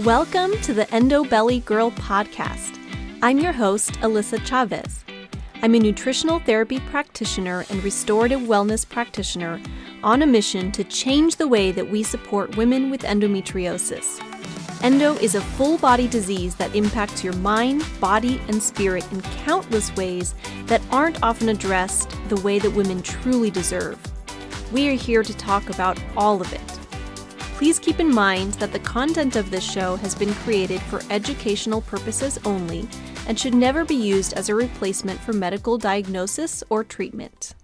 Welcome to the Endo Belly Girl podcast. I'm your host, Alyssa Chavez. I'm a nutritional therapy practitioner and restorative wellness practitioner on a mission to change the way that we support women with endometriosis. Endo is a full-body disease that impacts your mind, body, and spirit in countless ways that aren't often addressed the way that women truly deserve. We are here to talk about all of it. Please keep in mind that the content of this show has been created for educational purposes only and should never be used as a replacement for medical diagnosis or treatment.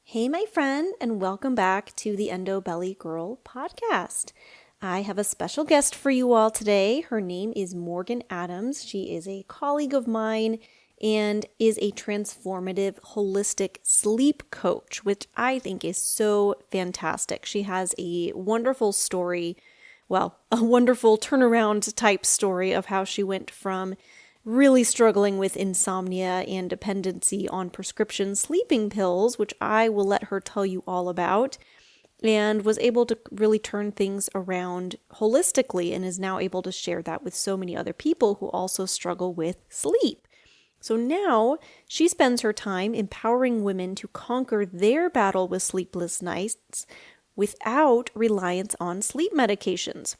Hey, my friend, and welcome back to the Endo Belly Girl podcast. I have a special guest for you all today. Her name is Morgan Adams. She is a colleague of mine and is a transformative holistic sleep coach, which I think is so fantastic. She has a wonderful story, a wonderful turnaround type story of how she went from really struggling with insomnia and dependency on prescription sleeping pills, which I will let her tell you all about, and was able to really turn things around holistically and is now able to share that with so many other people who also struggle with sleep. So now she spends her time empowering women to conquer their battle with sleepless nights without reliance on sleep medications.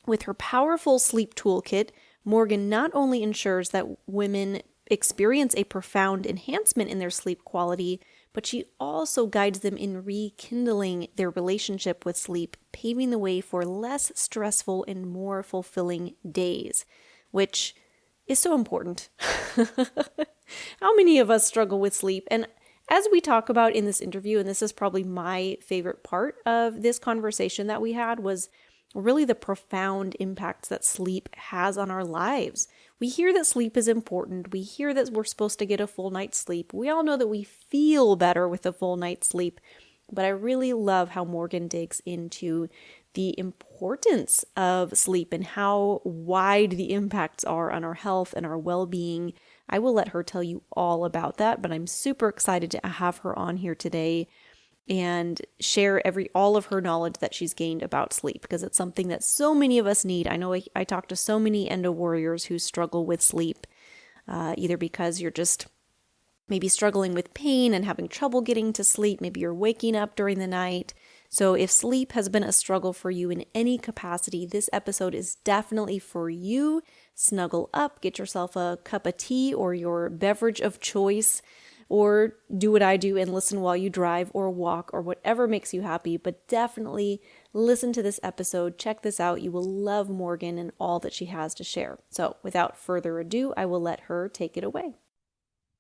With her powerful sleep toolkit, Morgan not only ensures that women experience a profound enhancement in their sleep quality, but she also guides them in rekindling their relationship with sleep, paving the way for less stressful and more fulfilling days, which is so important. How many of us struggle with sleep? And as we talk about in this interview, and this is probably my favorite part of this conversation that we had, was really the profound impacts that sleep has on our lives. We hear that sleep is important. We hear that we're supposed to get a full night's sleep. We all know that we feel better with a full night's sleep. But I really love how Morgan digs into the importance of sleep and how wide the impacts are on our health and our well-being. I will let her tell you all about that, but I'm super excited to have her on here today and share all of her knowledge that she's gained about sleep, because it's something that so many of us need. I know I talk to so many endo warriors who struggle with sleep, either because you're just maybe struggling with pain and having trouble getting to sleep. Maybe you're waking up during the night. So if sleep has been a struggle for you in any capacity, this episode is definitely for you. Snuggle up, get yourself a cup of tea or your beverage of choice, or do what I do and listen while you drive or walk or whatever makes you happy. But definitely listen to this episode. Check this out. You will love Morgan and all that she has to share. So without further ado, I will let her take it away.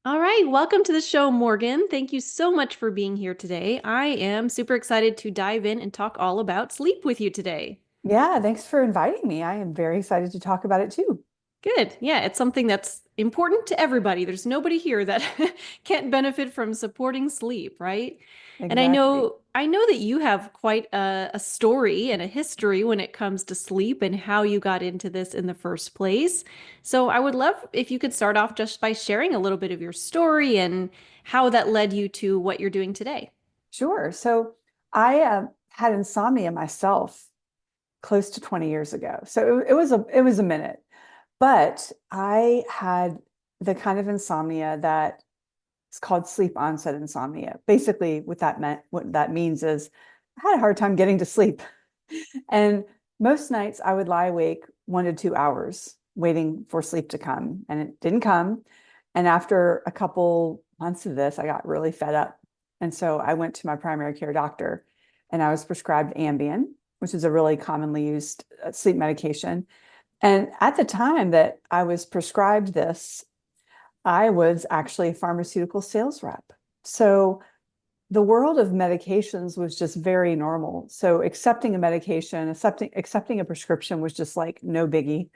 All right, welcome to the show, Morgan. Thank you so much for being here today. I am super excited to dive in and talk all about sleep with you today. Yeah, thanks for inviting me. I am very excited to talk about it too. Good. Yeah, it's something that's important to everybody. There's nobody here that can't benefit from supporting sleep, right? And Exactly. I know that you have quite a story and a history when it comes to sleep and how you got into this in the first place. So I would love if you could start off just by sharing a little bit of your story and how that led you to what you're doing today. Sure. So I had insomnia myself close to 20 years ago. So it was a minute, but I had the kind of insomnia that is called sleep onset insomnia. Basically, what that means is I had a hard time getting to sleep. And most nights I would lie awake 1 to 2 hours waiting for sleep to come, and it didn't come. And after a couple months of this, I got really fed up. And so I went to my primary care doctor and I was prescribed Ambien, which is a really commonly used sleep medication. And at the time that I was prescribed this, I was actually a pharmaceutical sales rep. So the world of medications was just very normal. So accepting a medication, accepting a prescription was just like no biggie.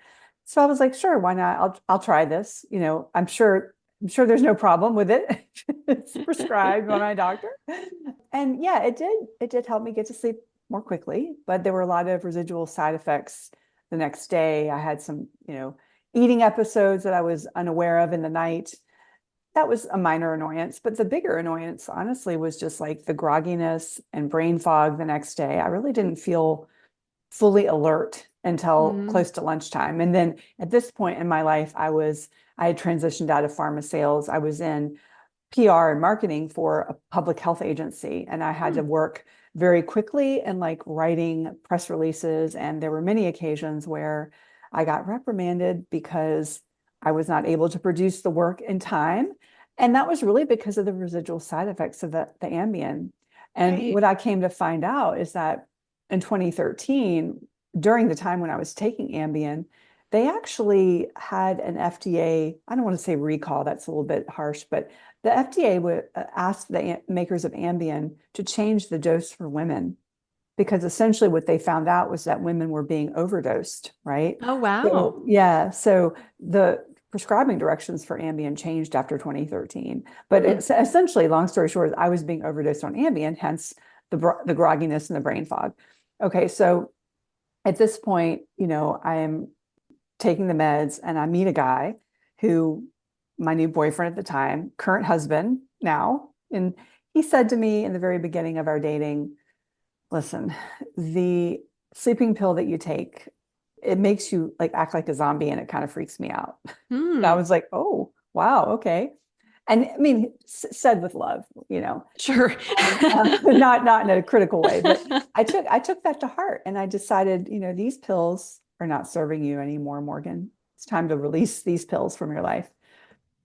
So I was like, sure, why not? I'll try this. I'm sure there's no problem with it. It's prescribed by my doctor. And yeah, it did help me get to sleep more quickly, but there were a lot of residual side effects the next day. I had some, eating episodes that I was unaware of in the night. That was a minor annoyance, but the bigger annoyance, honestly, was just like the grogginess and brain fog the next day. I really didn't feel fully alert until Mm. close to lunchtime. And then at this point in my life, I had transitioned out of pharma sales. I was in PR and marketing for a public health agency, and I had to Mm. work very quickly and like writing press releases. And there were many occasions where I got reprimanded because I was not able to produce the work in time. And that was really because of the residual side effects of the Ambien. And Right. what I came to find out is that in 2013, during the time when I was taking Ambien, they actually had an FDA, I don't want to say recall, that's a little bit harsh, but the FDA would ask the makers of Ambien to change the dose for women because essentially what they found out was that women were being overdosed, right? Oh, wow. So, yeah, so the prescribing directions for Ambien changed after 2013. But Hmm. it's essentially, long story short, I was being overdosed on Ambien, hence the grogginess and the brain fog. Okay, so at this point, I am taking the meds and I meet a guy who, my new boyfriend at the time, current husband now, and he said to me in the very beginning of our dating, listen, the sleeping pill that you take, it makes you like act like a zombie and it kind of freaks me out. And I Hmm. was like, oh, wow, okay. And I mean, said with love, Sure. and not in a critical way, but I took that to heart, and I decided, these pills are not serving you anymore, Morgan. It's time to release these pills from your life.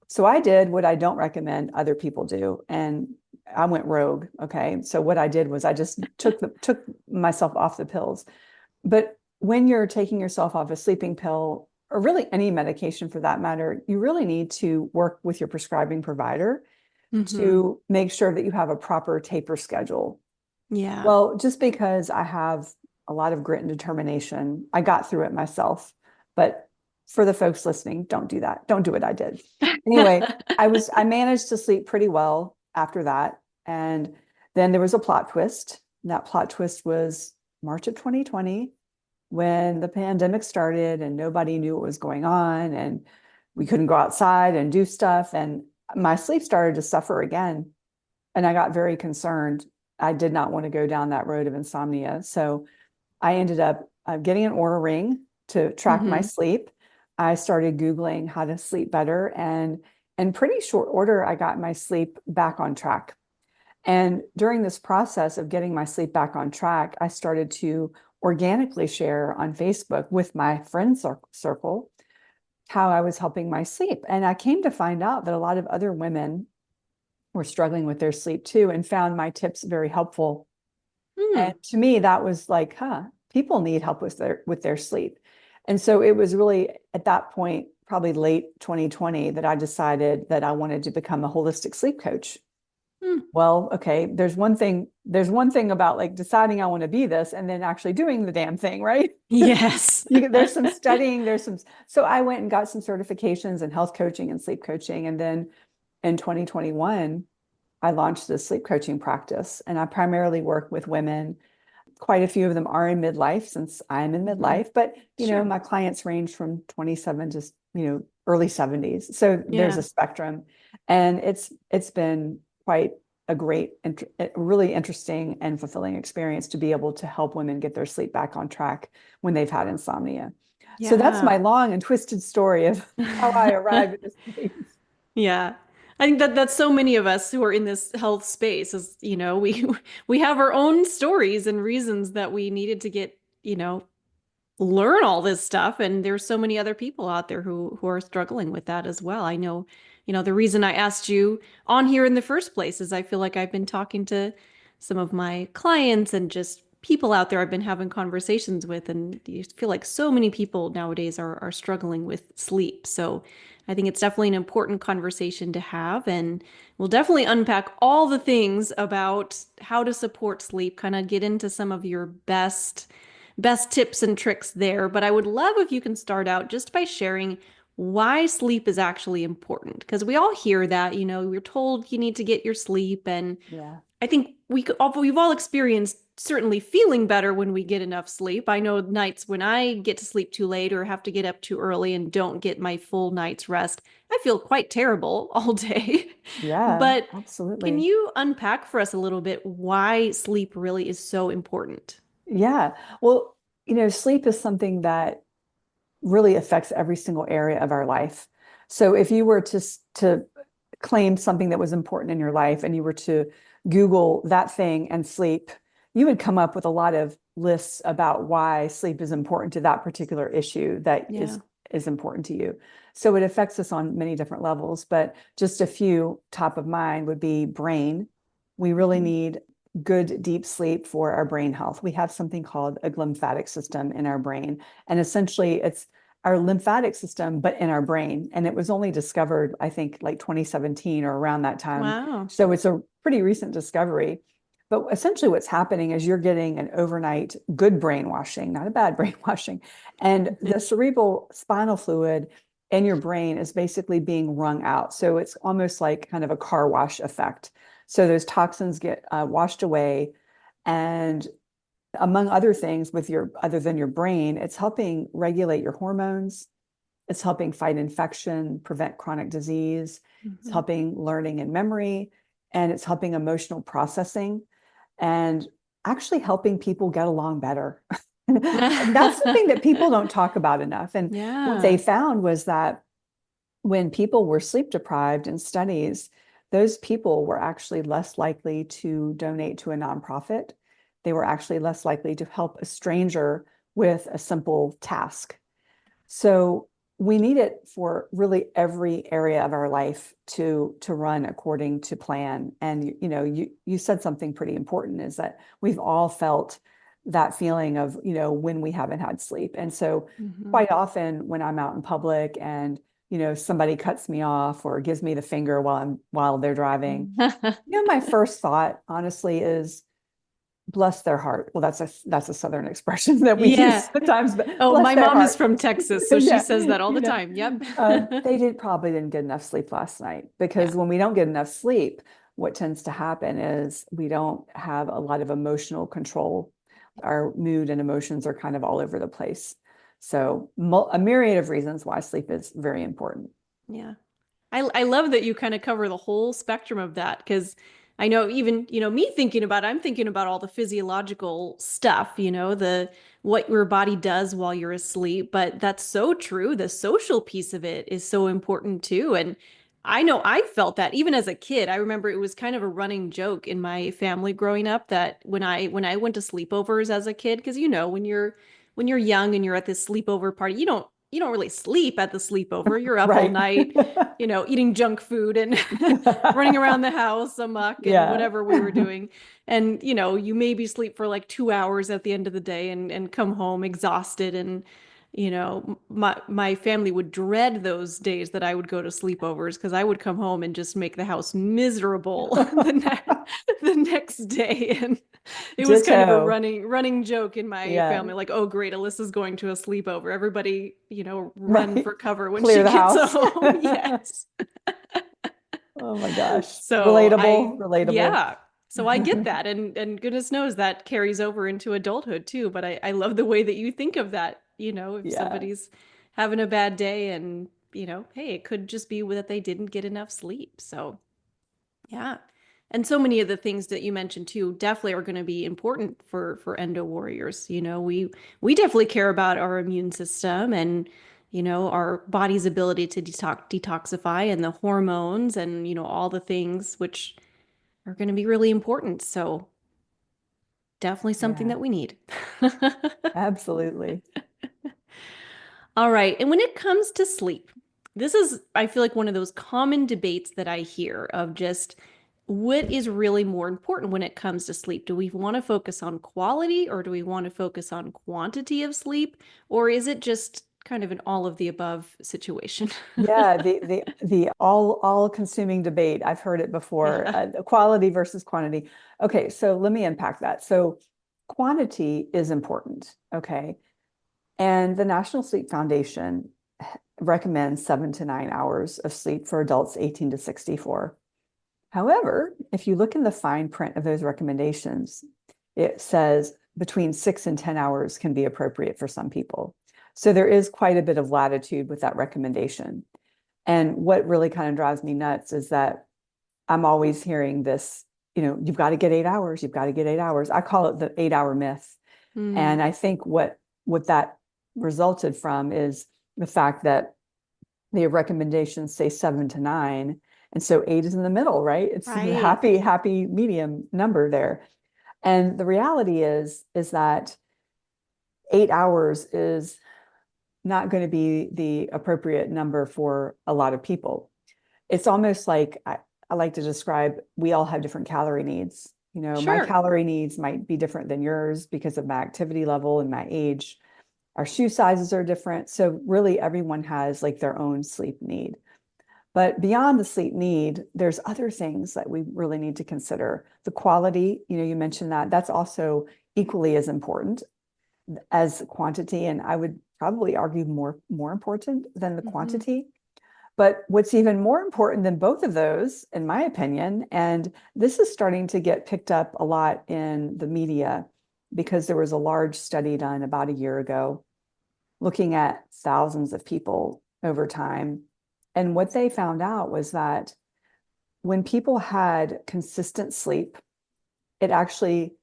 So I did what I don't recommend other people do, and I went rogue. Okay, so what I did was I just took myself off the pills. But when you're taking yourself off a sleeping pill, or really any medication for that matter, you really need to work with your prescribing provider Hmm. to make sure that you have a proper taper schedule. Yeah. Well, just because I have a lot of grit and determination, I got through it myself. But for the folks listening, don't do that. Don't do what I did. Anyway, I managed to sleep pretty well after that. And then there was a plot twist. And that plot twist was March of 2020 when the pandemic started and nobody knew what was going on and we couldn't go outside and do stuff. And my sleep started to suffer again. And I got very concerned. I did not want to go down that road of insomnia. So I ended up getting an Oura ring to track my Hmm. sleep. I started Googling how to sleep better. And in pretty short order, I got my sleep back on track. And during this process of getting my sleep back on track, I started to organically share on Facebook with my friend circle how I was helping my sleep. And I came to find out that a lot of other women were struggling with their sleep too and found my tips very helpful. Hmm. And to me, that was like, people need help with their sleep. And so it was really at that point, probably late 2020, that I decided that I wanted to become a holistic sleep coach. Hmm. Well, okay, there's one thing about like deciding I want to be this and then actually doing the damn thing, right? Yes. There's some studying, so I went and got some certifications in health coaching and sleep coaching. And then in 2021, I launched this sleep coaching practice, and I primarily work with women. Quite a few of them are in midlife since I'm in Hmm. midlife, but Sure. my clients range from 27 to early 70s. So there's Yeah. a spectrum, and it's been quite a great, really interesting and fulfilling experience to be able to help women get their sleep back on track when they've had insomnia. So that's Yeah. my long and twisted story of how I arrived at this place. Yeah. I think that that's so many of us who are in this health space is, we have our own stories and reasons that we needed to get, learn all this stuff, and there's so many other people out there who are struggling with that as well. I know, the reason I asked you on here in the first place is I feel like I've been talking to some of my clients and just people out there I've been having conversations with, and you feel like so many people nowadays are struggling with sleep. So I think it's definitely an important conversation to have, and we'll definitely unpack all the things about how to support sleep, kind of get into some of your best tips and tricks there. But I would love if you can start out just by sharing why sleep is actually important. Because we all hear that, we're told you need to get your sleep. And Yeah. I think we've all experienced certainly feeling better when we get enough sleep. I know nights when I get to sleep too late or have to get up too early and don't get my full night's rest, I feel quite terrible all day. Yeah, But can absolutely. you unpack for us a little bit why sleep really is so important? Yeah. Well, sleep is something that really affects every single area of our life. So if you were to claim something that was important in your life and you were to Google that thing and sleep, you would come up with a lot of lists about why sleep is important to that particular issue that Yeah. is important to you. So it affects us on many different levels, but just a few top of mind would be brain. We really Mhm. need good deep sleep for our brain health. We have something called a lymphatic system in our brain, and essentially it's our lymphatic system, but in our brain. And it was only discovered, I think, like 2017 or around that time. Wow. So it's a pretty recent discovery. But essentially, what's happening is you're getting an overnight good brainwashing, not a bad brainwashing. And the cerebral spinal fluid in your brain is basically being wrung out. So it's almost like kind of a car wash effect. So those toxins get washed away. And among other things with your other than your brain, it's helping regulate your hormones, it's helping fight infection, prevent chronic disease, it's Mhm. helping learning and memory, and it's helping emotional processing and actually helping people get along better. That's the thing that people don't talk about enough. And what they Yeah. found was that when people were sleep deprived in studies, those people were actually less likely to donate to a nonprofit. They were actually less likely to help a stranger with a simple task. So we need it for really every area of our life to run according to plan. And you said something pretty important is that we've all felt that feeling of when we haven't had sleep. And so Mhm. quite often when I'm out in public and somebody cuts me off or gives me the finger while they're driving, my first thought honestly is bless their heart. Well, that's a Southern expression that we use Yeah. sometimes, but Oh, bless my their mom is heart. from Texas, so she Yeah, says that all the time. Yep. they probably didn't get enough sleep last night Yeah. because when we don't get enough sleep, what tends to happen is we don't have a lot of emotional control. Our mood and emotions are kind of all over the place. So a myriad of reasons why sleep is very important. Yeah. I love that you kind of cover the whole spectrum of that because I know even, me thinking about it, I'm thinking about all the physiological stuff, the what your body does while you're asleep, but that's so true. The social piece of it is so important too. And I know I felt that even as a kid. I remember it was kind of a running joke in my family growing up that when I went to sleepovers as a kid, because when you're young and you're at this sleepover party, you don't really sleep at the sleepover. You're up all Right. night, eating junk food and running around the house amok and Yeah. whatever we were doing. And, you maybe sleep for like 2 hours at the end of the day and come home exhausted. And, my family would dread those days that I would go to sleepovers because I would come home and just make the house miserable the next day. And it was kind of a Ditto. running joke in my Yeah. family, like, oh, great, Alyssa's going to a sleepover. Everybody, run Right. for cover when Clear she the gets house. home. Yes. Oh my gosh. So Relatable, relatable. yeah. So I get that. And goodness knows that carries over into adulthood too. But I love the way that you think of that. If Yeah. somebody's having a bad day and, hey, it could just be that they didn't get enough sleep. So yeah. And so many of the things that you mentioned too definitely are going to be important for endo warriors. We definitely care about our immune system and our body's ability to detoxify and the hormones and all the things which are going to be really important. So definitely something Yeah. that we need. Absolutely. All right. And when it comes to sleep, this is, I feel like, one of those common debates that I hear of just what is really more important when it comes to sleep. Do we want to focus on quality or do we want to focus on quantity of sleep? Or is it just kind of an all of the above situation? Yeah, the all consuming debate. I've heard it before. Yeah. Quality versus quantity. Okay, so let me unpack that. So quantity is important. Okay. And the National Sleep Foundation recommends 7 to 9 hours of sleep for adults 18 to 64. However, if you look in the fine print of those recommendations, it says between 6 and 10 hours can be appropriate for some people. So there is quite a bit of latitude with that recommendation. And what really kind of drives me nuts is that I'm always hearing this, you've got to get 8 hours, you've got to get 8 hours. I call it the 8 hour myth. Mm, And I think what what that resulted from is the fact that the recommendations say 7 to 9. And so 8 is in the middle, right? It's the Right. happy medium number there. And the reality is that 8 hours is not going to be the appropriate number for a lot of people. It's almost like I like to describe we all have different calorie needs. My Sure. calorie needs might be different than yours because of my activity level and my age. Our shoe sizes are different. So really everyone has like their own sleep need. But beyond the sleep need, there's other things that we really need to consider. The quality, you mentioned that that's also equally as important as quantity. And I would probably argue more important than the Hmm. quantity. But what's even more important than both of those, in my opinion, and this is starting to get picked up a lot in the media because there was a large study done about a year ago looking at thousands of people over time. And what they found out was that when people had consistent sleep, it actually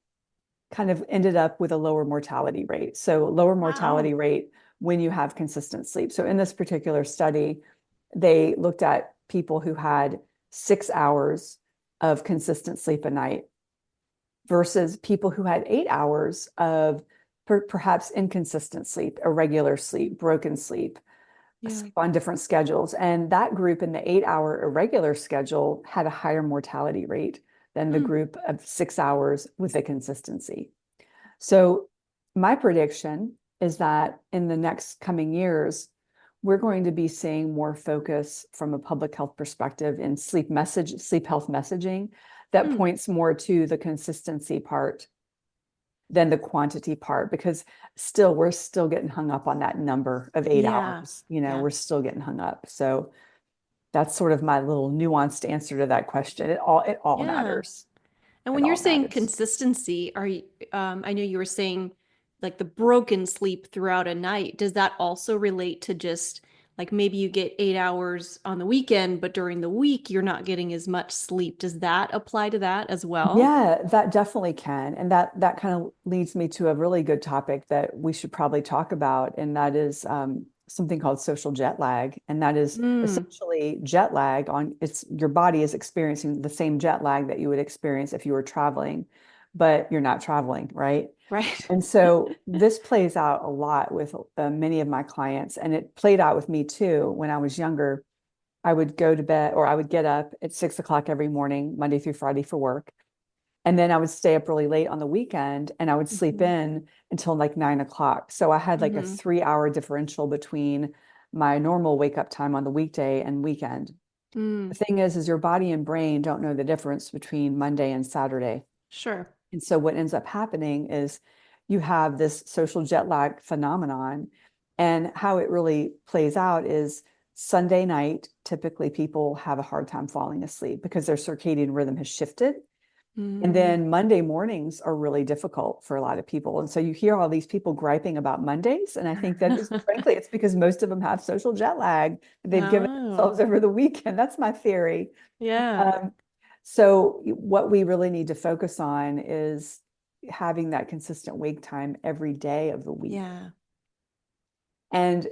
kind of ended up with a lower mortality rate. So, lower mortality Wow. rate when you have consistent sleep. So, in this particular study, they looked at people who had 6 hours of consistent sleep a night versus people who had 8 hours of perhaps inconsistent sleep, irregular sleep, broken sleep, Yeah. sleep on different schedules. And that group in the 8 hour irregular schedule had a higher mortality rate than the Hmm. group of 6 hours with a consistency. So, my prediction is that in the next coming years, we're going to be seeing more focus from a public health perspective in sleep health messaging that Hmm. points more to the consistency part than the quantity part, because we're still getting hung up on that number of eight Yeah. hours. Yeah. We're still getting hung up. So that's sort of my little nuanced answer to that question. It all Yeah. matters. And It when you're all saying matters. consistency, I know you were saying like the broken sleep throughout a night. Does that also relate to just like maybe you get 8 hours on the weekend, but during the week you're not getting as much sleep? Does that apply to that as well? Yeah, that definitely can. And that kind of leads me to a really good topic that we should probably talk about, and that is something called social jet lag. And that is Mm, essentially jet lag on it's your body is experiencing the same jet lag that you would experience if you were traveling, but you're not traveling, right? right. And so this plays out a lot with many of my clients, and it played out with me too when I was younger. I would go to bed or I would get up at 6 o'clock every morning, Monday through Friday for work. And then I would stay up really late on the weekend and I would sleep Hmm. in until like 9 o'clock. So I had like a Hmm. 3 hour differential between my normal wake up time on the weekday and weekend. The Mm, thing is your body and brain don't know the difference between Monday and Saturday. sure. And so what ends up happening is you have this social jet lag phenomenon. And how it really plays out is Sunday night, typically people have a hard time falling asleep because their circadian rhythm has shifted. And Mm. then Monday mornings are really difficult for a lot of people. And so you hear all these people griping about Mondays. And I think that is, frankly, it's because most of them have social jet lag that they've given Oh, themselves over the weekend. That's my theory. yeah. Um, so what we really need to focus on is having that consistent wake time every day of the week. Yeah. And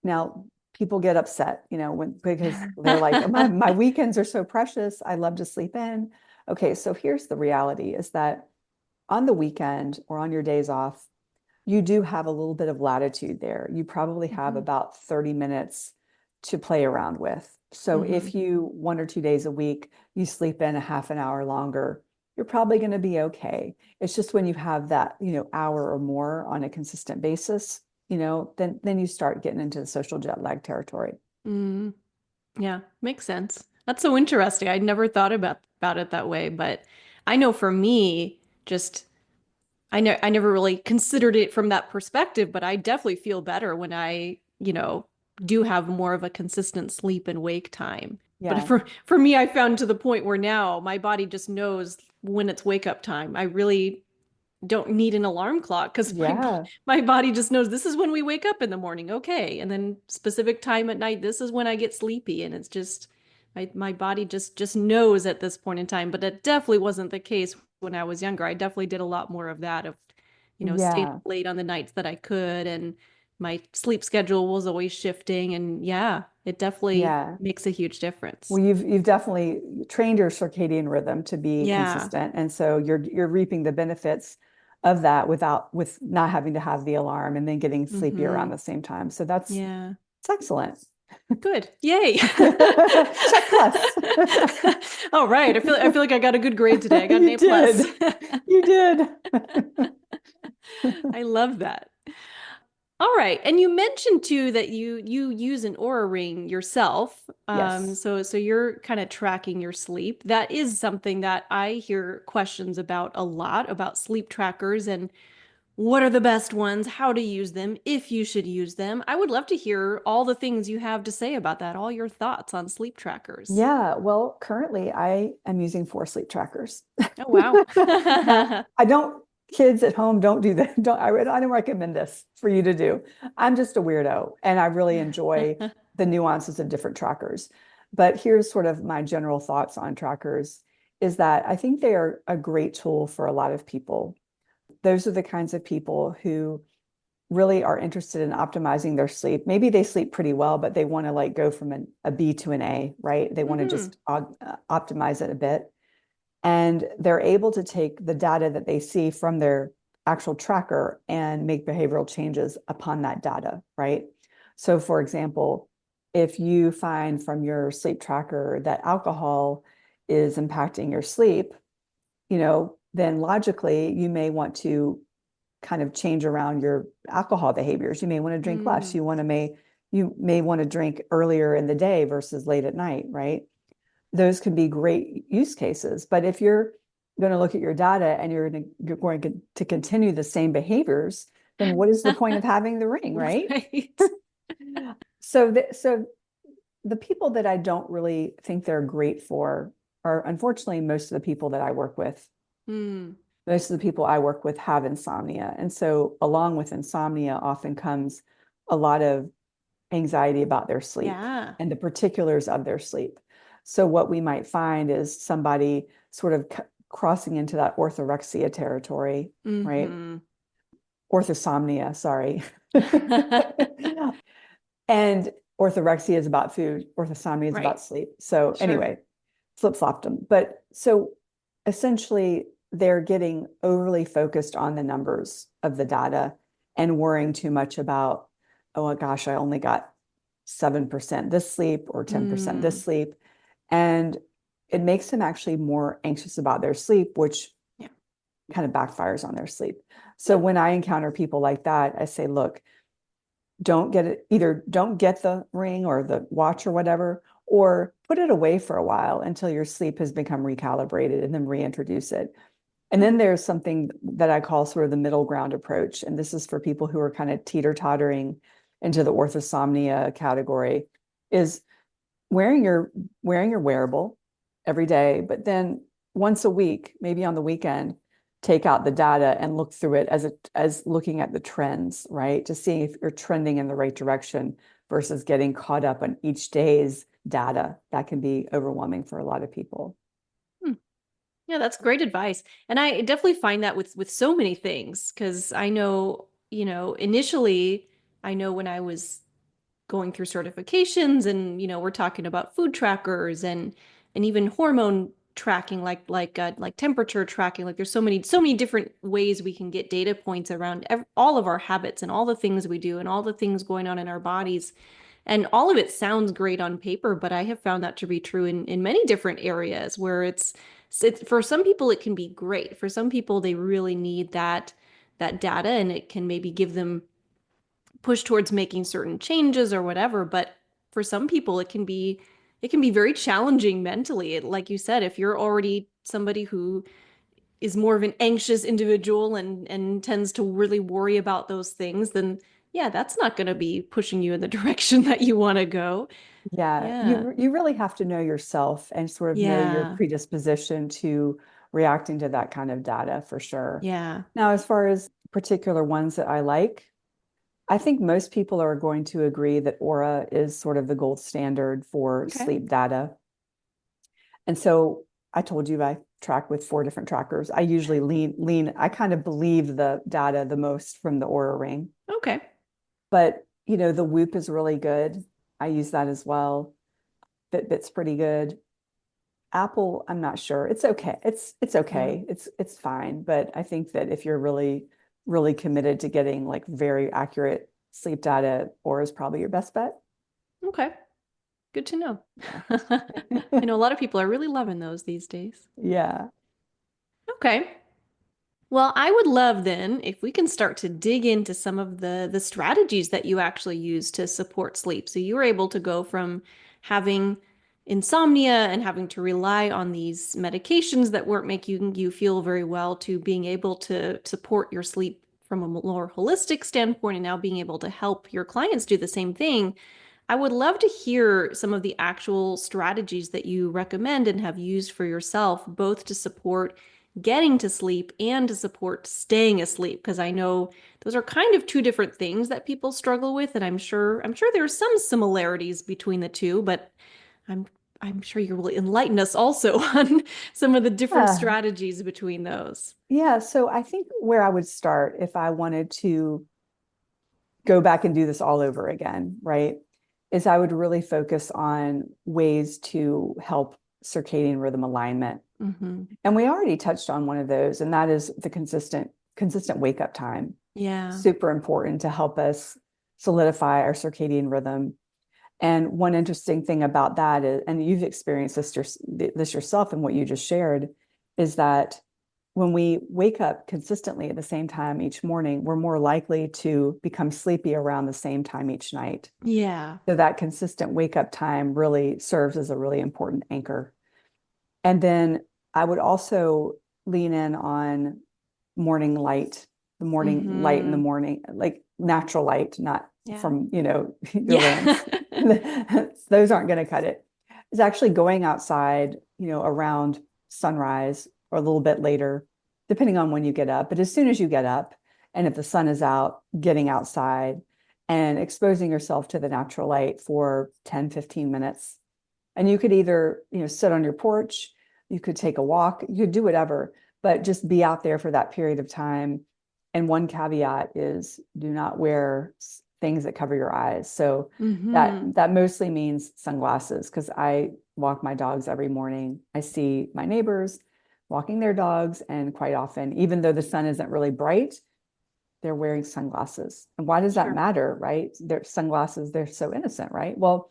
now people get upset, because they're like, "Oh, my weekends are so precious. I love to sleep in." Okay, so here's the reality is that on the weekend or on your days off, you do have a little bit of latitude there. You probably have Hmm. about 30 minutes to play around with. So Hmm. if you 1 or 2 days a week, you sleep in a half an hour longer, you're probably going to be okay. It's just when you have that, hour or more on a consistent basis, then you start getting into the social jet lag territory. Mm. Yeah, makes sense. That's so interesting. I'd never thought about it that way, but I know for me, just I never really considered it from that perspective, but I definitely feel better when I do have more of a consistent sleep and wake time. But Yeah. for me, I found to the point where now my body just knows when it's wake up time. I really don't need an alarm clock because Yeah. my body just knows this is when we wake up in the morning. Okay. And then specific time at night, this is when I get sleepy. And it's just my body just knows at this point in time. But that definitely wasn't the case when I was younger. I definitely did a lot more of that of, stayed Yeah. up late on the nights that I could, and my sleep schedule was always shifting. And yeah, it definitely Yeah. makes a huge difference. Well, you've definitely trained your circadian rhythm to be Yeah. consistent, and so you're reaping the benefits of that with not having to have the alarm and then getting sleepy Mm-hmm. around the same time. So that's Yeah. it's excellent. Good. Yay. Check plus. All right. I feel like I got a good grade today. I got an You A plus. did. You did. I love that. All right. And you mentioned too that you use an Aura ring yourself. Yes. So you're kind of tracking your sleep. That is something that I hear questions about a lot about sleep trackers and what are the best ones, how to use them, if you should use them. I would love to hear all the things you have to say about that, all your thoughts on sleep trackers. Yeah, well, currently I am using 4 sleep trackers. Oh, wow. Now, I don't, kids at home don't do that. I don't recommend this for you to do. I'm just a weirdo and I really enjoy the nuances of different trackers. But here's sort of my general thoughts on trackers is that I think they are a great tool for a lot of people. Those are the kinds of people who really are interested in optimizing their sleep. Maybe they sleep pretty well, but they want to like go from a B to an A, right? They want to Hmm. just optimize it a bit. And they're able to take the data that they see from their actual tracker and make behavioral changes upon that data, right? So, for example, if you find from your sleep tracker that alcohol is impacting your sleep, then logically you may want to kind of change around your alcohol behaviors. You may want to drink less. Mm. You may want to drink earlier in the day versus late at night, right? Those can be great use cases. But if you're going to look at your data and you're going to continue the same behaviors, then what is the point of having the ring, right? Right. So the people that I don't really think they're great for are unfortunately most of the people that I work with. Mm. Most of the people I work with have insomnia. And so, along with insomnia, often comes a lot of anxiety about their sleep Yeah. and the particulars of their sleep. So, what we might find is somebody sort of crossing into that orthorexia territory, right? Hmm. Orthosomnia, sorry. And orthorexia is about food, orthosomnia is about Right. sleep. So, Sure. anyway, flip-flopped them. But so essentially, they're getting overly focused on the numbers of the data and worrying too much about, oh my gosh, I only got 7% this sleep or 10% this Mm. sleep. And it makes them actually more anxious about their sleep, which Yeah. kind of backfires on their sleep. So Yeah. when I encounter people like that, I say, look, don't get it, either don't get the ring or the watch or whatever, or put it away for a while until your sleep has become recalibrated and then reintroduce it. And then Mm. there's something that I call sort of the middle ground approach. And this is for people who are kind of teeter-tottering into the orthosomnia category, is wearing your wearable every day, but then once a week, maybe on the weekend, take out the data and look through it as looking at the trends, right? To see if you're trending in the right direction versus getting caught up on each day's data. That can be overwhelming for a lot of people. Hmm. Yeah, that's great advice. And I definitely find that with so many things because I know, initially I know when I was going through certifications and we're talking about food trackers and even hormone tracking like temperature tracking, like there's so many different ways we can get data points around all of our habits and all the things we do and all the things going on in our bodies, and all of it sounds great on paper, but I have found that to be true in many different areas where it's for some people it can be great. For some people they really need that data and it can maybe give them push towards making certain changes or whatever. But for some people, it can be very challenging mentally. Like you said, if you're already somebody who is more of an anxious individual and tends to really worry about those things, then yeah, that's not going to be pushing you in the direction that you want to go. Yeah, Yeah. you really have to know yourself and sort of know your Yeah. predisposition to reacting to that kind of data for sure. Yeah. Now, as far as particular ones that I like, I think most people are going to agree that Aura is sort of the gold standard for Okay. sleep data. And so I told you I track with 4 different trackers. I usually I kind of believe the data the most from the Aura Ring. Okay. But, the Whoop is really good. I use that as well. Fitbit's pretty good. Apple, I'm not sure. It's okay. It's Yeah. okay. It's fine. But I think that if you're really, really committed to getting like very accurate sleep data, Aura is probably your best bet. Okay. Good to know. Yeah. I know a lot of people are really loving those these days. Yeah. Okay. Well, I would love then if we can start to dig into some of the strategies that you actually use to support sleep. So you were able to go from having insomnia and having to rely on these medications that weren't making you feel very well to being able to support your sleep from a more holistic standpoint and now being able to help your clients do the same thing. I would love to hear some of the actual strategies that you recommend and have used for yourself, both to support getting to sleep and to support staying asleep, because I know those are kind of two different things that people struggle with, and I'm sure there are some similarities between the two, but I'm I'm sure you will enlighten us also on some of the different Yeah. strategies between those. Yeah. So I think where I would start if I wanted to go back and do this all over again, right, is I would really focus on ways to help circadian rhythm alignment. Hmm. And we already touched on one of those, and that is the consistent wake up time. Yeah. Super important to help us solidify our circadian rhythm. And one interesting thing about that is, and you've experienced this yourself in what you just shared, is that when we wake up consistently at the same time each morning, we're more likely to become sleepy around the same time each night. Yeah. So that consistent wake up time really serves as a really important anchor. And then I would also lean in on morning light, the morning light in the Hmm. morning, like natural light, not Yeah. from, your lamps. Yeah. Those aren't going to cut it. It's actually going outside, around sunrise or a little bit later, depending on when you get up. But as soon as you get up, and if the sun is out, getting outside and exposing yourself to the natural light for 10, 15 minutes. And you could either, sit on your porch, you could take a walk, you could do whatever, but just be out there for that period of time. And one caveat is do not wear things that cover your eyes. So that Hmm. that mostly means sunglasses because I walk my dogs every morning. I see my neighbors walking their dogs, and quite often, even though the sun isn't really bright, they're wearing sunglasses. And why does that Sure. matter, right? They're sunglasses, they're so innocent, right? Well,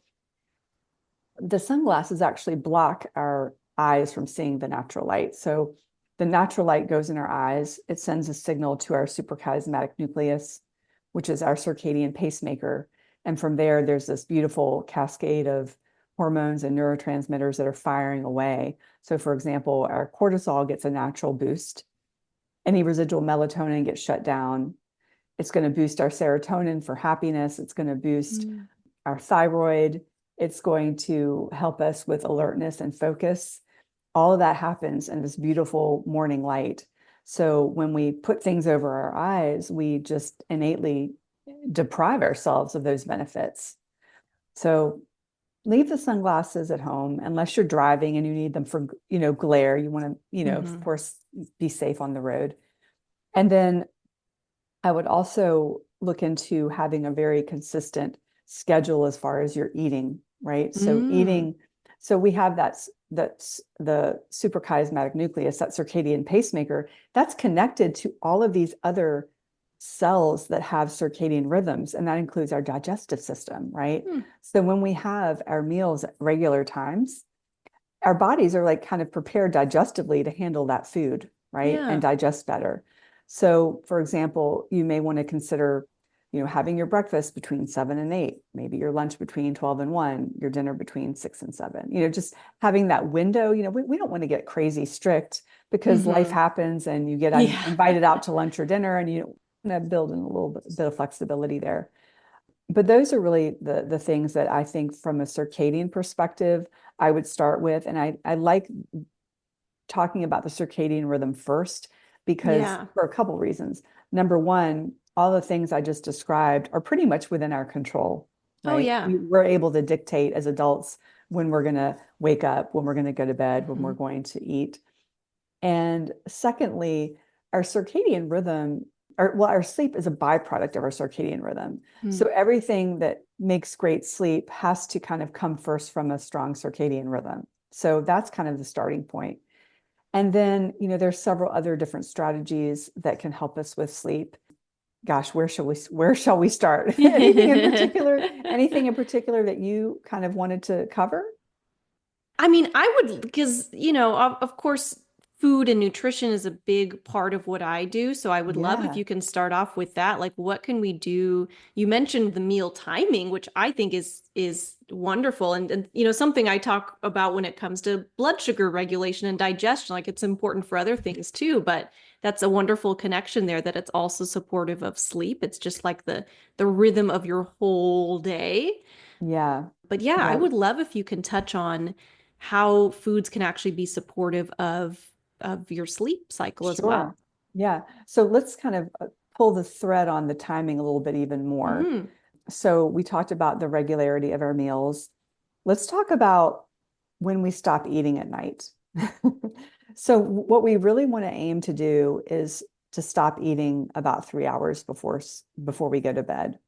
the sunglasses actually block our eyes from seeing the natural light. So the natural light goes in our eyes. It sends a signal to our suprachiasmatic nucleus, which is our circadian pacemaker. And from there, there's this beautiful cascade of hormones and neurotransmitters that are firing away. So, for example, our cortisol gets a natural boost. Any residual melatonin gets shut down. It's going to boost our serotonin for happiness. It's going to boost Mm. our thyroid. It's going to help us with alertness and focus. All of that happens in this beautiful morning light. So when we put things over our eyes, we just innately deprive ourselves of those benefits. So leave the sunglasses at home unless you're driving and you need them for, glare. You want to, of Hmm. course, be safe on the road. And then I would also look into having a very consistent schedule as far as your eating, right? So Mm. eating, so we have that's the suprachiasmatic nucleus, that circadian pacemaker, that's connected to all of these other cells that have circadian rhythms, and that includes our digestive system, right? Hmm. So when we have our meals at regular times, our bodies are like kind of prepared digestively to handle that food, right? And Yeah. digest better. So, for example, you may want to consider, having your breakfast between 7 and 8, maybe your lunch between 12 and 1, your dinner between 6 and 7, just having that window. We don't want to get crazy strict because life Hmm. happens and you get Yeah. invited out to lunch or dinner and you want to build in a little bit of flexibility there. But those are really the things that I think from a circadian perspective, I would start with. And I like talking about the circadian rhythm first because Yeah. for a couple of reasons. Number one, all the things I just described are pretty much within our control, Oh, right? yeah. We're able to dictate as adults when we're going to wake up, when we're going to go to bed, when we're Hmm. going to eat. And secondly, our circadian rhythm, our sleep is a byproduct of our circadian rhythm. Mm. So everything that makes great sleep has to kind of come first from a strong circadian rhythm. So that's kind of the starting point. And then, there's several other different strategies that can help us with sleep. Gosh, where shall we start? Anything in particular that you kind of wanted to cover? I mean, I would, because, of course, food and nutrition is a big part of what I do. So I would love if Yeah. you can start off with that. Like, what can we do? You mentioned the meal timing, which I think is wonderful. And something I talk about when it comes to blood sugar regulation and digestion. Like, it's important for other things too, but that's a wonderful connection there that it's also supportive of sleep. It's just like the rhythm of your whole day. Yeah. But yeah, I Yeah. would love if you can touch on how foods can actually be supportive of your sleep cycle as well. Sure. Yeah. So let's kind of pull the thread on the timing a little bit even more. Hmm. So we talked about the regularity of our meals. Let's talk about when we stop eating at night. So what we really want to aim to do is to stop eating about 3 hours before we go to bed.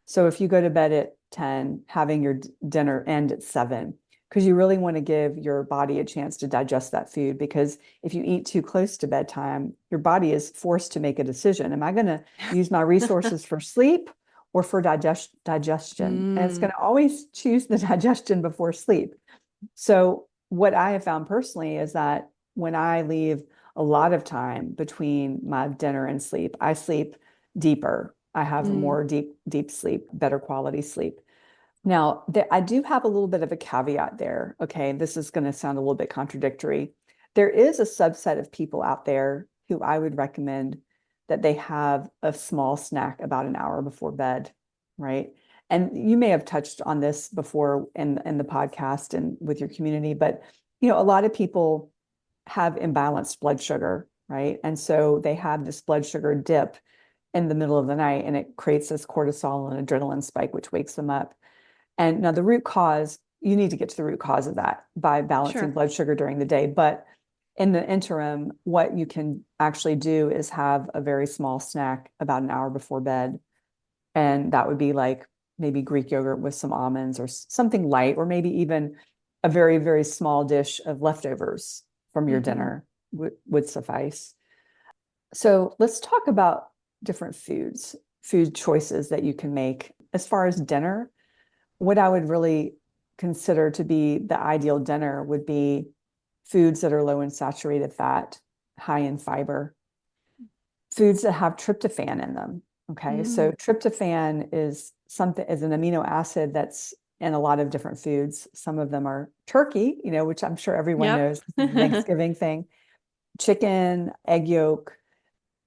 So if you go to bed at 10, having your dinner end at 7, because you really want to give your body a chance to digest that food. Because if you eat too close to bedtime, your body is forced to make a decision. Am I going to use my resources for sleep or for digestion? And it's going Mm. to always choose the digestion before sleep. So what I have found personally is that when I leave a lot of time between my dinner and sleep, I sleep deeper. I have Mm. more deep sleep, better quality sleep. Now, I do have a little bit of a caveat there. Okay, this is going to sound a little bit contradictory. There is a subset of people out there who I would recommend that they have a small snack about an hour before bed, right? And you may have touched on this before in the podcast and with your community, but a lot of people have imbalanced blood sugar, right? And so they have this blood sugar dip in the middle of the night, and it creates this cortisol and adrenaline spike, which wakes them up. And now the root cause, you need to get to the root cause of that by balancing Sure. blood sugar during the day. But in the interim, what you can actually do is have a very small snack about an hour before bed. And that would be like maybe Greek yogurt with some almonds or something light, or maybe even a very, very small dish of leftovers from your Hmm. dinner would suffice. So let's talk about different food choices that you can make. As far as dinner, what I would really consider to be the ideal dinner would be foods that are low in saturated fat, high in fiber, foods that have tryptophan in them. Okay, Mm. so tryptophan is an amino acid that's in a lot of different foods. Some of them are turkey, which I'm sure everyone Yep. knows, this is a Thanksgiving thing, chicken, egg yolk,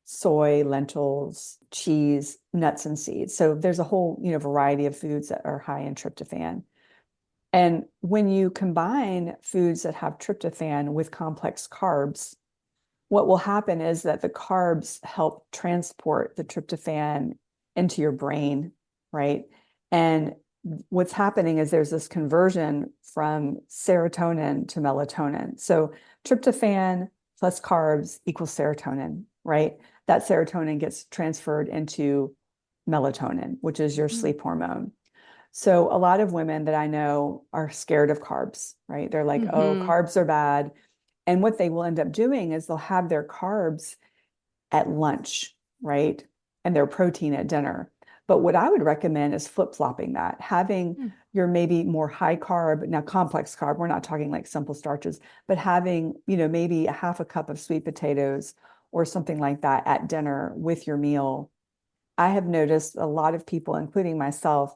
soy, lentils, cheese, nuts, and seeds. So there's a whole, variety of foods that are high in tryptophan. And when you combine foods that have tryptophan with complex carbs, what will happen is that the carbs help transport the tryptophan into your brain, right? And what's happening is there's this conversion from serotonin to melatonin. So tryptophan plus carbs equals serotonin, right? That serotonin gets transferred into melatonin, which is your Mm. sleep hormone. So a lot of women that I know are scared of carbs, right? They're like, oh, Hmm. carbs are bad. And what they will end up doing is they'll have their carbs at lunch, right? And their protein at dinner. But what I would recommend is flip-flopping that, having Mm. your maybe more high carb, now complex carb, we're not talking like simple starches, but having, maybe a half a cup of sweet potatoes or something like that at dinner with your meal. I have noticed a lot of people, including myself,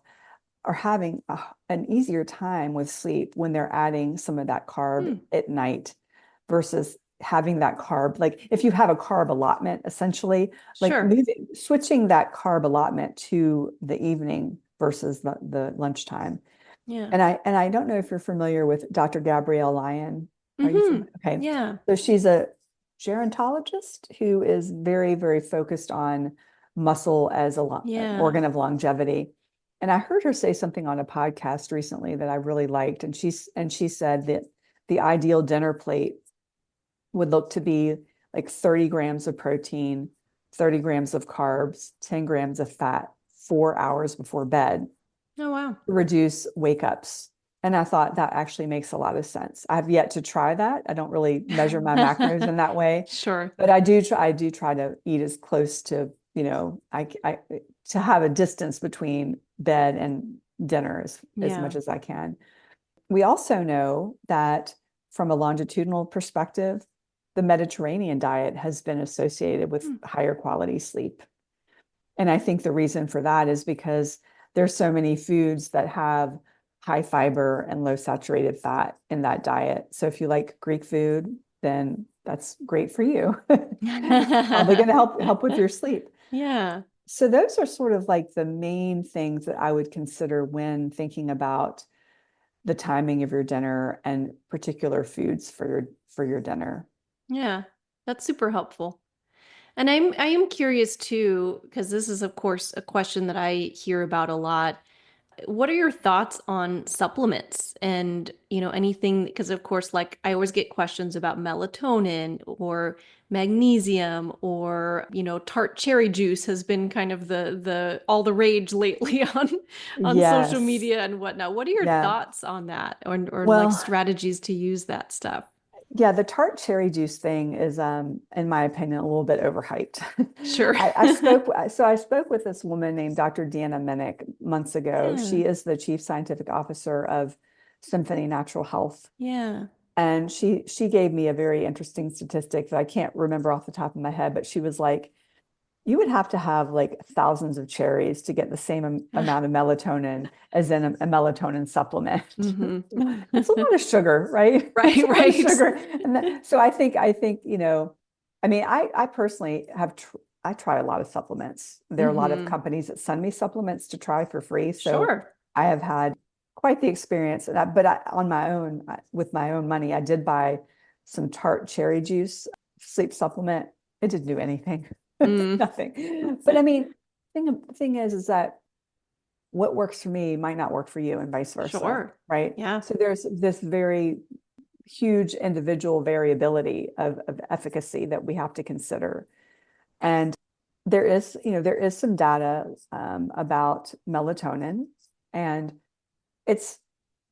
are having an easier time with sleep when they're adding some of that carb Mm. at night versus having that carb. Like if you have a carb allotment, essentially, like Sure. switching that carb allotment to the evening versus the lunchtime. Yeah. And I don't know if you're familiar with Dr. Gabrielle Lyon. Are you Hmm. familiar? Okay. Yeah. So she's a gerontologist who is very, very focused on muscle as an Yeah. organ of longevity. And I heard her say something on a podcast recently that I really liked. And she said that the ideal dinner plate would look to be like 30 grams of protein, 30 grams of carbs, 10 grams of fat, 4 hours before bed Oh, wow. to reduce wake ups. And I thought that actually makes a lot of sense. I've yet to try that. I don't really measure my macros in that way, Sure. but I do try to eat as close to, I to have a distance between bed and dinner as Yeah. much as I can. We also know that from a longitudinal perspective, the Mediterranean diet has been associated with Hmm. higher quality sleep. And I think the reason for that is because there's so many foods that have high fiber and low saturated fat in that diet. So if you like Greek food, then that's great for you. It's probably going to help with your sleep. Yeah. So those are sort of like the main things that I would consider when thinking about the timing of your dinner and particular foods for your dinner. Yeah. That's super helpful. And I am curious too, because this is of course a question that I hear about a lot. What are your thoughts on supplements and, anything? Because, of course, like I always get questions about melatonin or magnesium or, tart cherry juice has been kind of the all the rage lately on social Yes. media and whatnot. What are your Yeah. thoughts on that or like Well, strategies to use that stuff? yeah, the tart cherry juice thing is, in my opinion, a little bit overhyped. Sure. I spoke with this woman named Dr. Deanna Minnick months ago. Yeah. She is the chief scientific officer of Symphony Natural Health. Yeah. And she gave me a very interesting statistic that I can't remember off the top of my head, but she was like, you would have to have like thousands of cherries to get the same amount of melatonin as in a melatonin supplement. Hmm. It's a lot of sugar, right? It's Right, a lot of right. sugar. So I think, I mean, I personally I try a lot of supplements. There are a lot of Hmm. companies that send me supplements to try for free. So Sure. I have had quite the experience. But on my own, with my own money, I did buy some tart cherry juice sleep supplement. It didn't do anything. Mm, Nothing. But I mean, thing is that what works for me might not work for you and vice versa, sure. right? Yeah. So there's this very huge individual variability of efficacy that we have to consider. And there is some data about melatonin, and it's,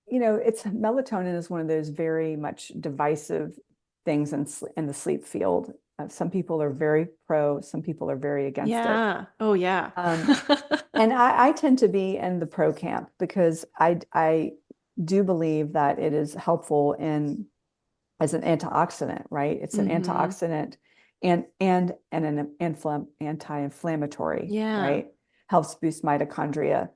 it's melatonin is one of those very much divisive things in the sleep field. Some people are very pro, some people are very against it. Yeah. Oh, yeah. Um, and I tend to be in the pro camp because I do believe that it is helpful in as an antioxidant, right? It's an Hmm. antioxidant and an anti-inflammatory, Yeah. right? Helps boost mitochondria.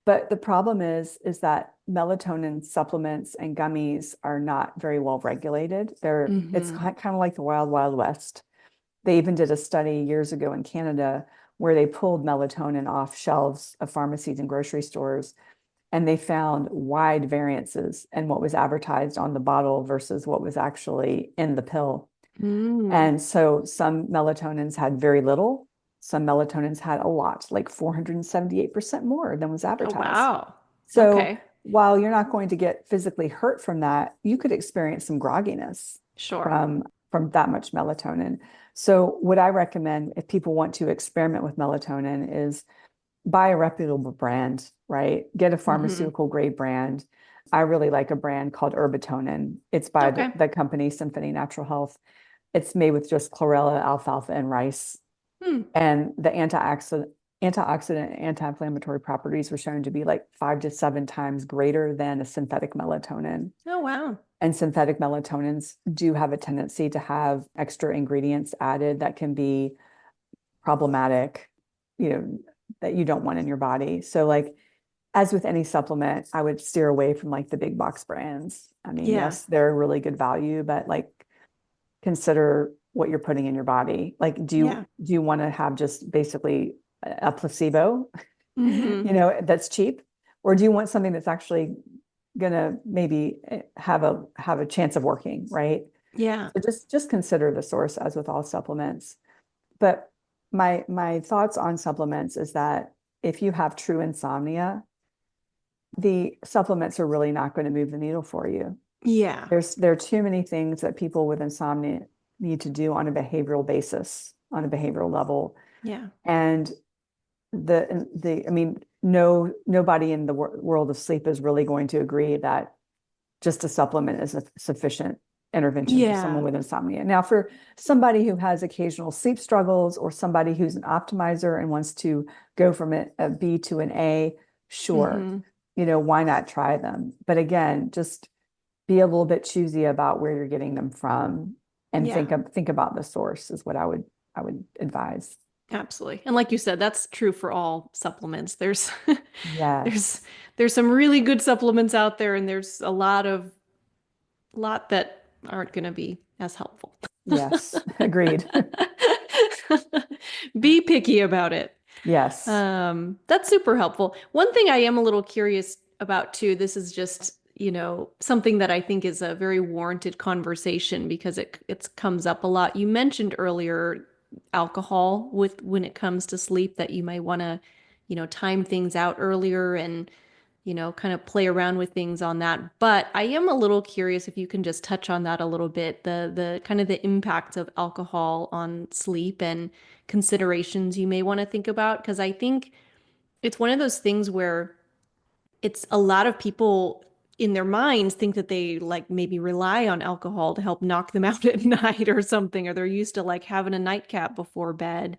But the problem is that melatonin supplements and gummies are not very well regulated. It's Hmm. kind of like the wild, wild west. They even did a study years ago in Canada where they pulled melatonin off shelves of pharmacies and grocery stores, and they found wide variances in what was advertised on the bottle versus what was actually in the pill. Mm. And so some melatonins had very little, some melatonins had a lot, like 478% more than was Oh, advertised. wow. So Okay. while you're not going to get physically hurt from that, you could experience some grogginess Sure. from that much melatonin. So what I recommend if people want to experiment with melatonin is buy a reputable brand, right? Get a Hmm. pharmaceutical grade brand. I really like a brand called Herbatonin. It's by Okay. the company Symphony Natural Health. It's made with just chlorella, alfalfa, and rice. Hmm. And the antioxidant and anti-inflammatory properties were shown to be like 5 to 7 times greater than a synthetic melatonin. Oh, wow. And synthetic melatonins do have a tendency to have extra ingredients added that can be problematic, you know, that you don't want in your body. So like as with any supplement, I would steer away from like the big box brands. I mean, Yeah. yes, they're really good value, but like consider what you're putting in your body. Like, Yeah. do you want to have just basically a placebo, Hmm. that's cheap, or do you want something that's actually gonna maybe have a chance of working, right? Yeah. So just consider the source as with all supplements. But my thoughts on supplements is that if you have true insomnia, the supplements are really not going to move the needle for you. Yeah. There are too many things that people with need to do on a behavioral basis, on a behavioral level. Yeah. And I mean, nobody in the world of sleep is really going to agree that just a supplement is a sufficient intervention for someone Yeah. with insomnia. Now, for somebody who has occasional sleep struggles or somebody who's an optimizer and wants to go from a B to an A, sure, Mm-hmm. why not try them? But again, just be a little bit choosy about where you're getting them from and Yeah. think about the source is what I would advise. Absolutely. And like you said, that's true for all supplements. There's Yes. there's some really good supplements out there, and there's a lot that aren't going to be as helpful. Yes. Agreed. Be picky about it. Yes. That's super helpful. One thing I am a little curious about too, this is just, something that I think is a very warranted conversation because it comes up a lot. You mentioned earlier alcohol with when it comes to sleep that you might want to, time things out earlier and kind of play around with things on that. But I am a little curious if you can just touch on that a little bit, the kind of the impact of alcohol on sleep and considerations you may want to think about. Because I think it's one of those things where it's a lot of people in their minds think that they like maybe rely on alcohol to help knock them out at night or something, or they're used to like having a nightcap before bed.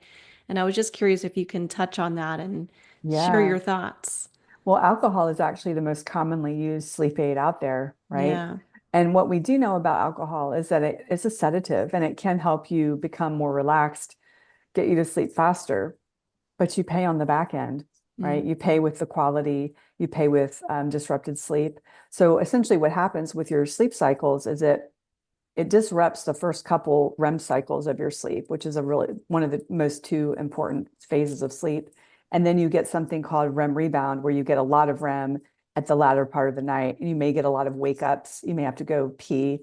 And I was just curious if you can touch on that and share Yeah. your thoughts. Well, alcohol is actually the most commonly used sleep aid out there, right? Yeah. And what we do know about alcohol is that it's a sedative and it can help you become more relaxed, get you to sleep faster, but you pay on the back end, right? Mm. You pay with the quality, you pay with disrupted sleep. So essentially, what happens with your sleep cycles is it disrupts the first couple REM cycles of your sleep, which is a really one of the most two important phases of sleep. And then you get something called REM rebound, where you get a lot of REM at the latter part of the night. You may get a lot of wake ups. You may have to go pee.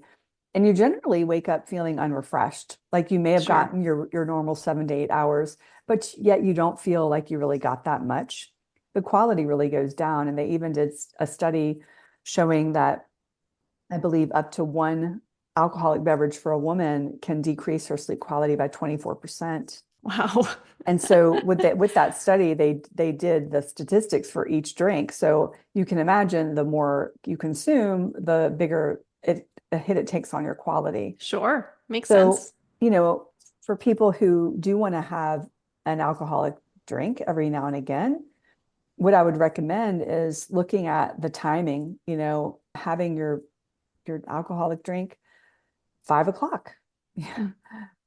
And you generally wake up feeling unrefreshed. Like you may have Sure. gotten your normal 7 to 8 hours, but yet you don't feel like you really got that much. The quality really goes down. And they even did a study showing that I believe up to one alcoholic beverage for a woman can decrease her sleep quality by 24%. Wow. And so with that study, they did the statistics for each drink. So you can imagine the more you consume, the bigger a hit it takes on your quality. Sure. Makes So, sense. you know, for people who do want to have an alcoholic drink every now and again, what I would recommend is looking at the timing, having your alcoholic drink 5 o'clock. Yeah. Mm.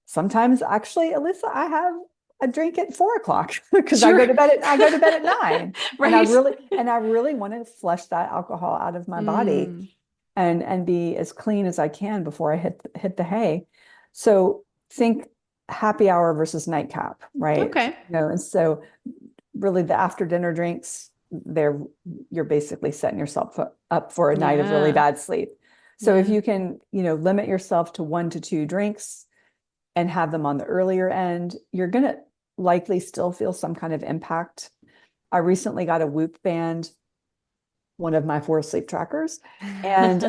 Sometimes actually, Alyssa, I have a drink at 4 o'clock because I go Sure. to bed at 9. And I Right. really and I really want to flush that alcohol out of my body Mm. and be as clean as I can before I hit the hay. So think happy hour versus nightcap, right? Okay. And so really the after dinner drinks, they're you're basically setting yourself up for a night of really Yeah. bad sleep. So if Yeah. you can, limit yourself to 1 to 2 drinks and have them on the earlier end, you're going to likely still feel some kind of impact. I recently got a Whoop band, one of my 4 sleep trackers, and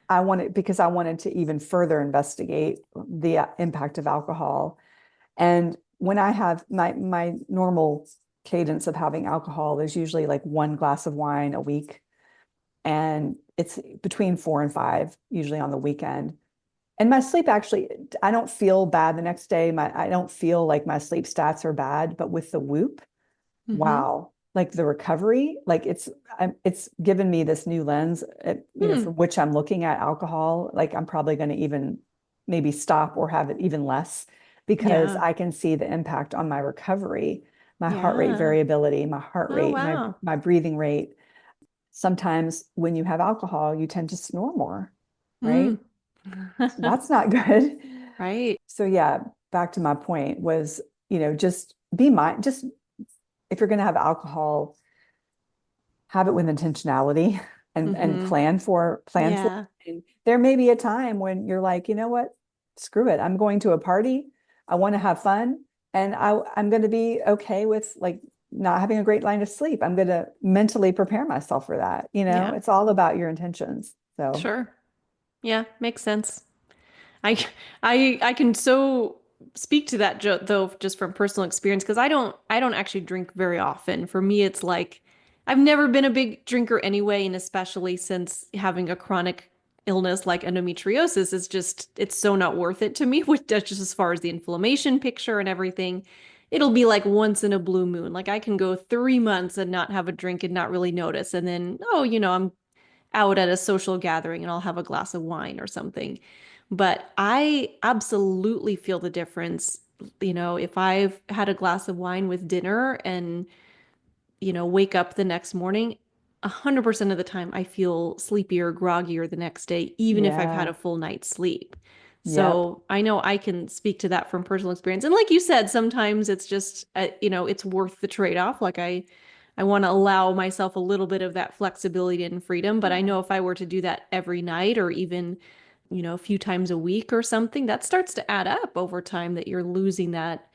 I wanted to even further investigate the impact of alcohol. And when I have my normal cadence of having alcohol is usually like 1 glass of wine a week, and it's between 4 and 5, usually on the weekend. And my sleep actually, I don't feel bad the next day. I don't feel like my sleep stats are bad, but with the Whoop, Hmm. wow, like the recovery, like it's given me this new lens, Hmm. from which I'm looking at alcohol. Like I'm probably going to even maybe stop or have it even less because Yeah. I can see the impact on my recovery, my heart rate Yeah. variability, my heart Oh, rate, my wow. my breathing rate. Sometimes when you have alcohol, you tend to snore more, right? Mm. That's not good. Right. So yeah, back to my point was, just be mind, just if you're going to have alcohol, have it with intentionality and Hmm. plan for Yeah. it. And there may be a time when you're like, you know what? Screw it. I'm going to a party. I want to have fun. And I'm going to be okay with like not having a great night of sleep. I'm going to mentally prepare myself for that. Yeah. It's all about your intentions. So Sure. Yeah. Makes sense. I I can so speak to that though just from personal experience because I don't actually drink very often. For me, it's like I've never been a big drinker anyway, and especially since having a chronic illness like endometriosis is just it's so not worth it to me, with just as far as the inflammation picture and everything. It'll be like once in a blue moon. Like I can go 3 months and not have a drink and not really notice. And then, oh, I'm out at a social gathering and I'll have a glass of wine or something. But I absolutely feel the difference. If I've had a glass of wine with dinner and wake up the next morning, 100% of the time I feel sleepier, groggier the next day, even if I've had a Yeah. full night's sleep. Yep. So I know I can speak to that from personal experience. And like you said, sometimes it's just, it's worth the trade-off. Like I want to allow myself a little bit of that flexibility and freedom. But I Yeah. know if I were to do that every night or even, a few times a week or something, that starts to add up over time that you're losing that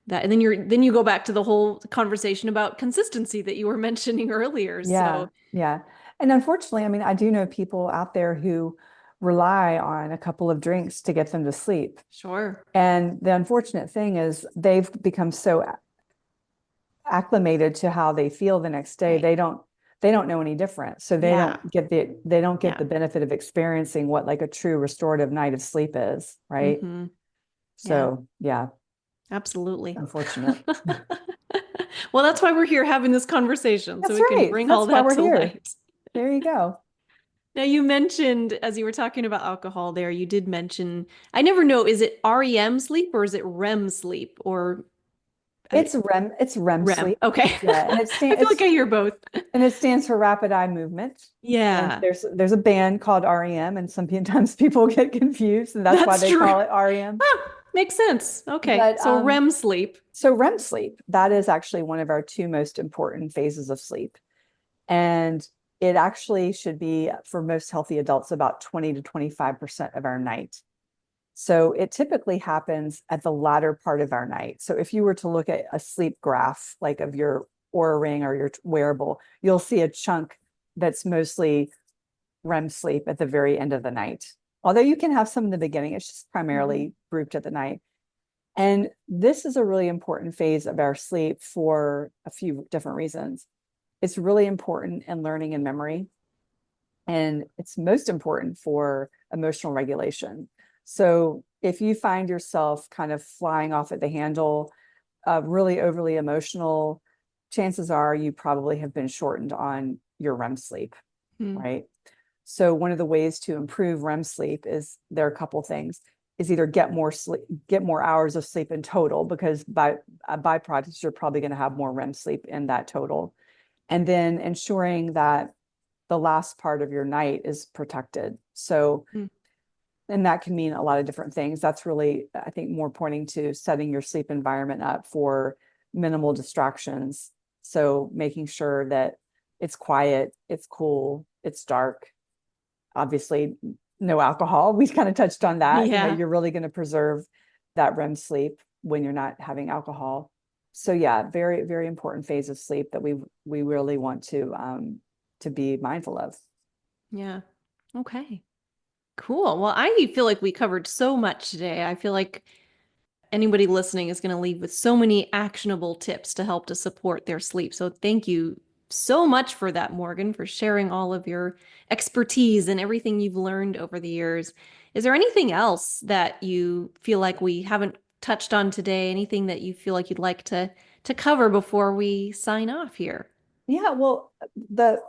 and then you go back to the whole conversation about consistency that you were mentioning earlier. Yeah. So Yeah. And unfortunately, I mean, I do know people out there who rely on a couple of drinks to get them to sleep. sure. And the unfortunate thing is they've become so acclimated to how they feel the next day. Right. They don't know any different. So Yeah. they don't get Yeah. the benefit of experiencing what like a true restorative night of sleep is, right? Mm-hmm. Yeah, So yeah, absolutely. unfortunate. Well, that's why we're here having this conversation, so That's we can right. bring all That's why that we're to here. light. There you go. Now, you mentioned, as you were talking about alcohol there, you did mention, I never know, is it REM sleep or is it REM sleep or uh, It's REM REM? sleep. Okay. Yeah, and I feel like I hear both. it stands for rapid eye movement. And Yeah, there's a band called REM, and sometimes people get confused, and that's why that's they true. call it REM. Makes sense. Okay. But So REM sleep. so REM sleep, that is actually one of our two most important phases of sleep. And it actually should be for most healthy adults about 20 to 25% of our night. So it typically happens at the latter part of our night. So if you were to look at a sleep graph, like of your Oura ring or your wearable, you'll see a chunk that's mostly REM sleep at the very end of the night. Although you can have some in the beginning, it's just Mhm. primarily grouped at the night. And this is a really important phase of our sleep for a few different reasons. It's really important in learning and memory, and it's most important for emotional regulation. So if you find yourself kind of flying off at the handle, really overly emotional, chances are you probably have been shortened on your REM sleep, Mm. right? So one of the ways to improve REM sleep is there are a couple things is either get more sleep, get more hours of sleep in total, because by a byproduct, you're probably going to have more REM sleep in that total. And then ensuring that the last part of your night is protected. So, Mm. and that can mean a lot of different things. That's really, I think, more pointing to setting your sleep environment up for minimal distractions. So making sure that it's quiet, it's cool, it's dark, obviously no alcohol. We kind of touched on that. Yeah. You're really going to preserve that REM sleep when you're not having alcohol. So yeah, very, very important phase of sleep that we really want to be mindful of. Yeah. Okay. Cool. Well, I feel like we covered so much today. I feel like anybody listening is going to leave with so many actionable tips to help to support their sleep. So thank you so much for that, Morgan, for sharing all of your expertise and everything you've learned over the years. Is there anything else that you feel like we haven't touched on today? Anything that you feel like you'd like to cover before we sign off here? Yeah, well, the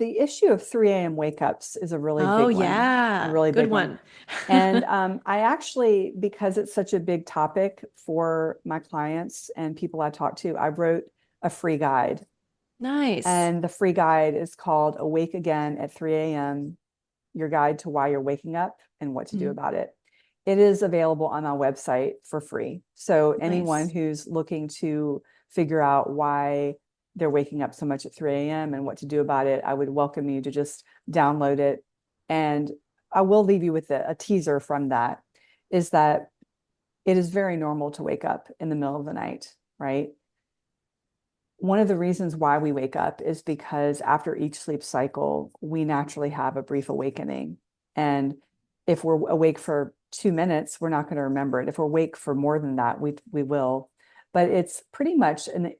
issue of 3 a.m. wake ups is a really Oh, big one, a yeah. really Good big one. one. And I actually, because it's such a big topic for my clients and people I talk to, I wrote a free guide. Nice. And the free guide is called Awake Again at 3 a.m. Your guide to why you're waking up and what to do Mhm. about it. It is available on my website for free. So anyone Nice. who's looking to figure out why they're waking up so much at 3 a.m. and what to do about it, I would welcome you to just download it. And I will leave you with a teaser from that, is that it is very normal to wake up in the middle of the night, right? One of the reasons why we wake up is because after each sleep cycle, we naturally have a brief awakening. And if we're awake for 2 minutes, we're not going to remember it. If we're awake for more than that, we will. But it's pretty much an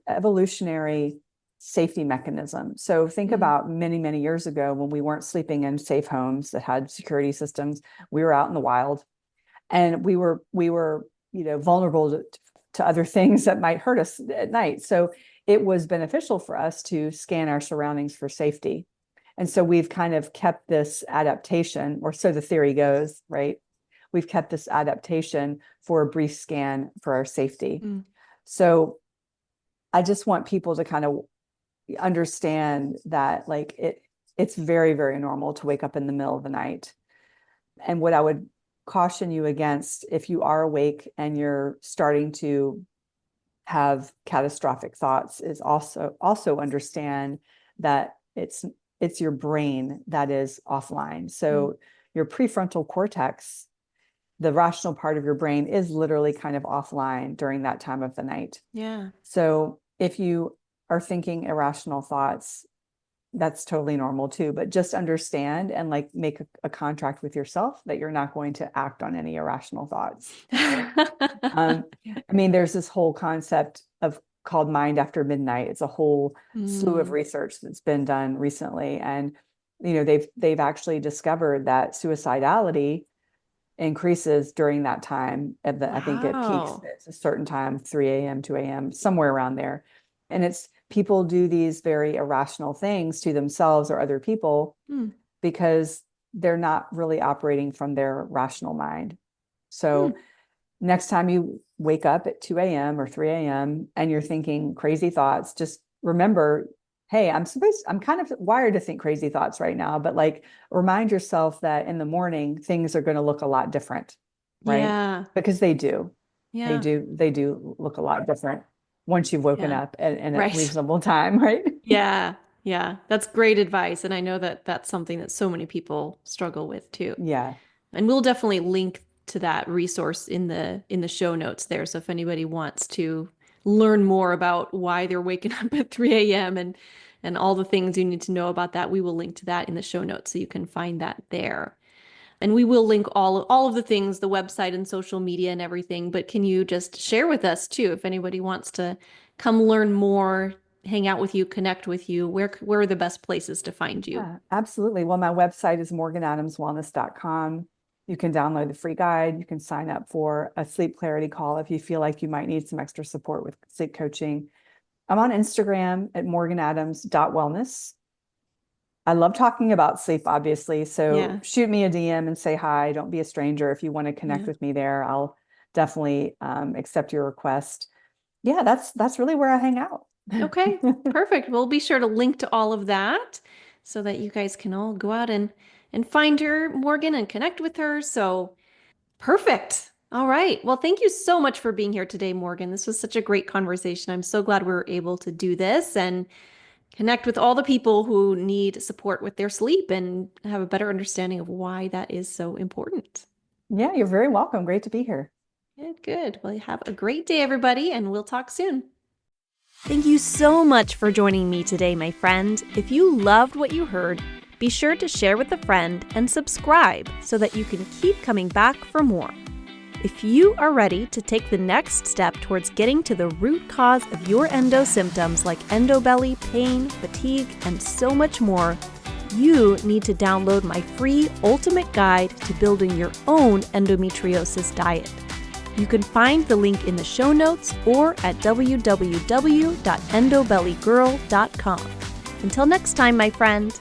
evolutionary safety mechanism. So think about many, many years ago when we weren't sleeping in safe homes that had security systems. We were out in the wild, and we were vulnerable to other things that might hurt us at night. So it was beneficial for us to scan our surroundings for safety. And so we've kind of kept this adaptation, or so the theory goes, right? We've kept this adaptation for a brief scan for our safety. So I just want people to kind of understand that, like, it's very, very normal to wake up in the middle of the night. And what I would caution you against, if you are awake and you're starting to have catastrophic thoughts, is also understand that it's your brain that is offline. So your prefrontal cortex, the rational part of your brain, is literally kind of offline during that time of the night. Yeah. So if you are thinking irrational thoughts, that's totally normal too, but just understand and like make a contract with yourself that you're not going to act on any irrational thoughts. I mean, there's this whole concept called mind after midnight. It's a whole slew of research that's been done recently. And, they've actually discovered that suicidality increases during that time I think it peaks at a certain time, 3 a.m., 2 a.m., somewhere around there. And it's people do these very irrational things to themselves or other people because they're not really operating from their rational mind. So next time you wake up at 2 a.m. or 3 a.m. and you're thinking crazy thoughts, just remember, hey, I'm kind of wired to think crazy thoughts right now, but like remind yourself that in the morning, things are going to look a lot different, right? Yeah. Because they do. Yeah. They do look a lot different once you've woken up in a reasonable time, right? Yeah. Yeah. That's great advice. And I know that that's something that so many people struggle with too. Yeah. And we'll definitely link to that resource in the show notes there. So if anybody wants to learn more about why they're waking up at 3 a.m. and all the things you need to know about that, we will link to that in the show notes so you can find that there. And we will link all of the things, the website and social media and everything. But can you just share with us too, if anybody wants to come learn more, hang out with you, connect with you, where are the best places to find you? Yeah, absolutely. Well, my website is morganadamswellness.com. You can download the free guide. You can sign up for a sleep clarity call if you feel like you might need some extra support with sleep coaching. I'm on Instagram at morganadams.wellness. I love talking about sleep, obviously. So shoot me a DM and say hi. Don't be a stranger. If you want to connect with me there, I'll definitely accept your request. Yeah, that's really where I hang out. Okay, perfect. We'll be sure to link to all of that so that you guys can all go out and find her, Morgan, and connect with her. So perfect. All right. Well, thank you so much for being here today, Morgan. This was such a great conversation. I'm so glad we were able to do this and connect with all the people who need support with their sleep and have a better understanding of why that is so important. Yeah, you're very welcome. Great to be here. Good, good. Well, have a great day, everybody, and we'll talk soon. Thank you so much for joining me today, my friend. If you loved what you heard, be sure to share with a friend and subscribe so that you can keep coming back for more. If you are ready to take the next step towards getting to the root cause of your endo symptoms like endobelly, pain, fatigue, and so much more, you need to download my free ultimate guide to building your own endometriosis diet. You can find the link in the show notes or at www.endobellygirl.com. Until next time, my friend.